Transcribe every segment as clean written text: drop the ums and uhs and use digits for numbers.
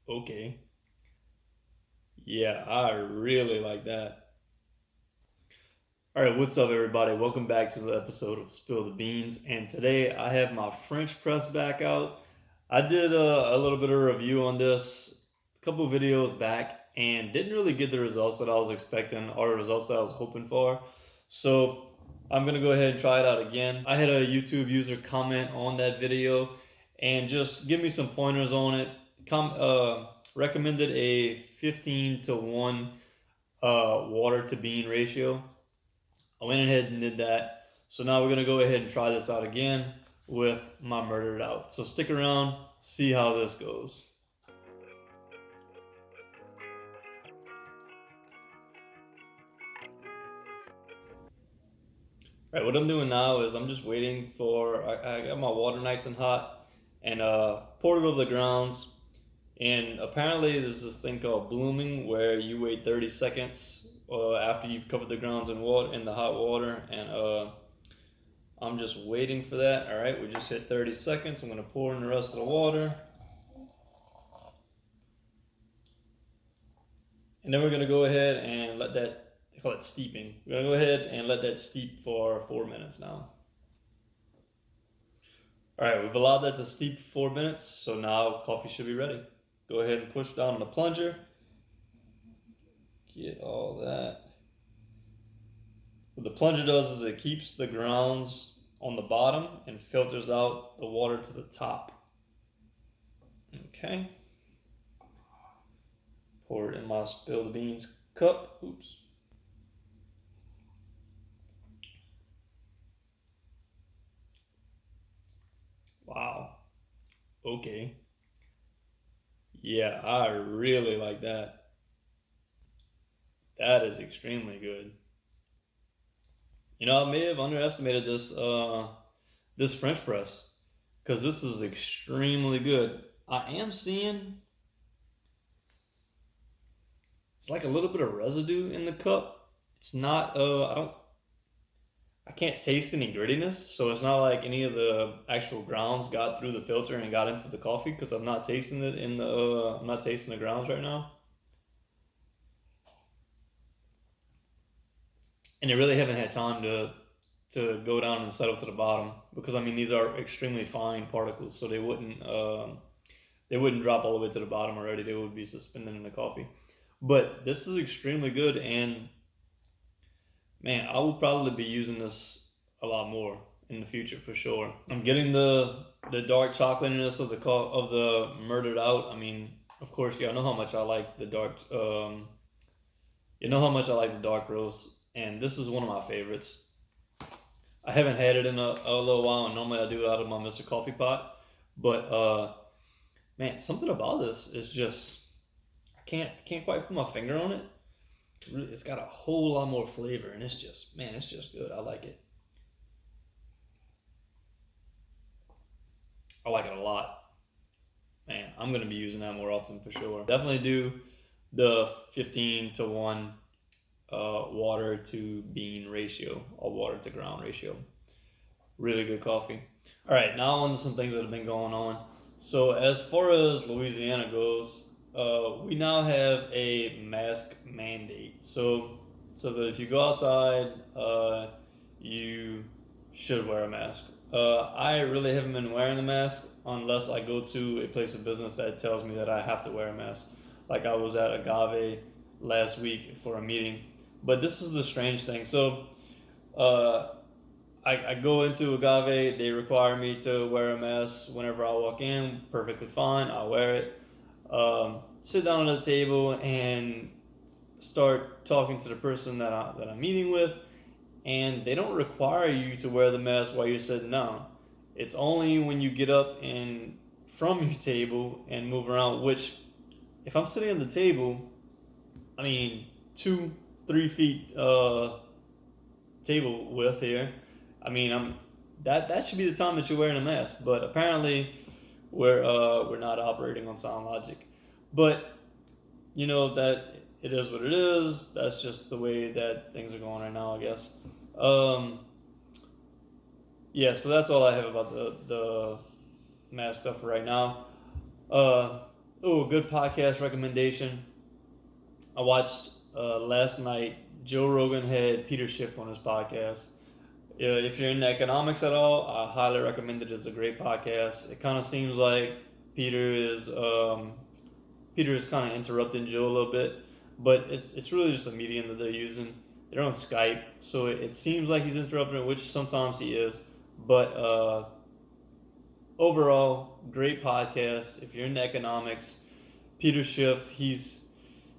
Okay. Yeah, I really like that. All right, what's up, everybody? Welcome back to the episode of Spill the Beans. And today I have my French press back out. I did a little bit of review on this a couple videos back and didn't really get the results that I was expecting or the results that I was hoping for. So I'm going to go ahead and try it out again. I had a YouTube user comment on that video and just give me some pointers on it. Recommended a 15 to 1 water to bean ratio. I went ahead and did that. So now we're going to go ahead and try this out again with my murdered out. So stick around, see how this goes. All right, what I'm doing now is I'm just waiting for, I got my water nice and hot and poured it over the grounds. And apparently there's this thing called blooming where you wait 30 seconds after you've covered the grounds in water in the hot water, and I'm just waiting for that. All right, we just hit 30 seconds. I'm going to pour in the rest of the water. And then we're going to go ahead and let that, they call it steeping. We're going to go ahead and let that steep for 4 minutes now. All right, we've allowed that to steep for 4 minutes, so now coffee should be ready. Go ahead and push down on the plunger. Get all that. What the plunger does is it keeps the grounds on the bottom and filters out the water to the top. Okay. Pour it in my spill the beans cup. Oops. Wow. Okay. Yeah, I really like that. That is extremely good. You know, I may have underestimated this French press because this is extremely good. I am seeing it's like a little bit of residue in the cup. It's not I can't taste any grittiness, so it's not like any of the actual grounds got through the filter and got into the coffee because I'm not tasting it in the I'm not tasting the grounds right now. And they really haven't had time to go down and settle to the bottom because I mean these are extremely fine particles, so they wouldn't drop all the way to the bottom already. They would be suspended in the coffee. But this is extremely good, and man, I will probably be using this a lot more in the future for sure. I'm getting the dark chocolatiness of of the murdered out. I mean, of course, yeah, I know how much I like the dark. You know how much I like the dark roast, and this is one of my favorites. I haven't had it in a little while, and normally I do it out of my Mr. Coffee pot. But man, something about this is just I can't quite put my finger on it. It's got a whole lot more flavor, and it's just man, it's just good. I like it. I like it a lot. Man, I'm gonna be using that more often for sure. Definitely do the 15 to 1 water to bean ratio or water to ground ratio. Really good coffee. All right, now on to some things that have been going on. So as far as Louisiana goes, we now have a mask mandate. So it says that if you go outside, you should wear a mask. I really haven't been wearing a mask unless I go to a place of business that tells me that I have to wear a mask. Like I was at Agave last week for a meeting. But this is the strange thing. So uh, I go into Agave, they require me to wear a mask whenever I walk in. Perfectly fine, I'll wear it. Sit down at the table and start talking to the person that I'm meeting with, and they don't require you to wear the mask while you're sitting down. It's only when you get up and from your table and move around, which if I'm sitting at the table, I mean, 2, 3 feet table width here. I mean, that should be the time that you're wearing a mask. But apparently, we're not operating on sound logic. But you know that it is what it is. That's just the way that things are going right now, I guess. Um, yeah, so that's all I have about the mask stuff right now. Uh, Oh, good podcast recommendation. I watched last night. Joe Rogan had Peter Schiff on his podcast. If you're into economics at all, I highly recommend it. It's a great podcast. It kind of seems like Peter is Peter is kind of interrupting Joe a little bit, but it's really just a medium that they're using. They're on Skype, so it seems like he's interrupting it, which sometimes he is. But overall, great podcast. If you're into economics, Peter Schiff, he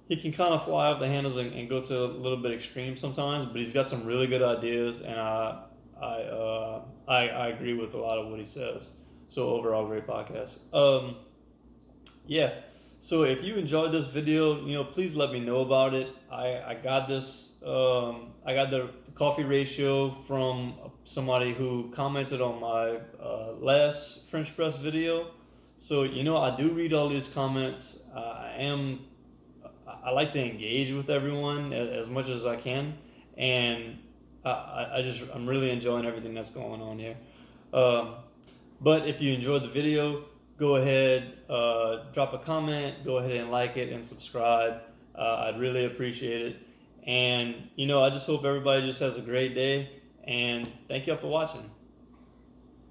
can kind of fly off the handles and go to a little bit extreme sometimes, but he's got some really good ideas, and I agree with a lot of what he says. So overall, great podcast. Yeah. So if you enjoyed this video, please let me know about it. I got this. I got the coffee ratio from somebody who commented on my last French press video. So I do read all these comments. I like to engage with everyone as much as I can, and I'm really enjoying everything that's going on here. Um, but if you enjoyed the video, go ahead, drop a comment, go ahead and like it and subscribe. I'd really appreciate it. And I just hope everybody just has a great day. And thank y'all for watching.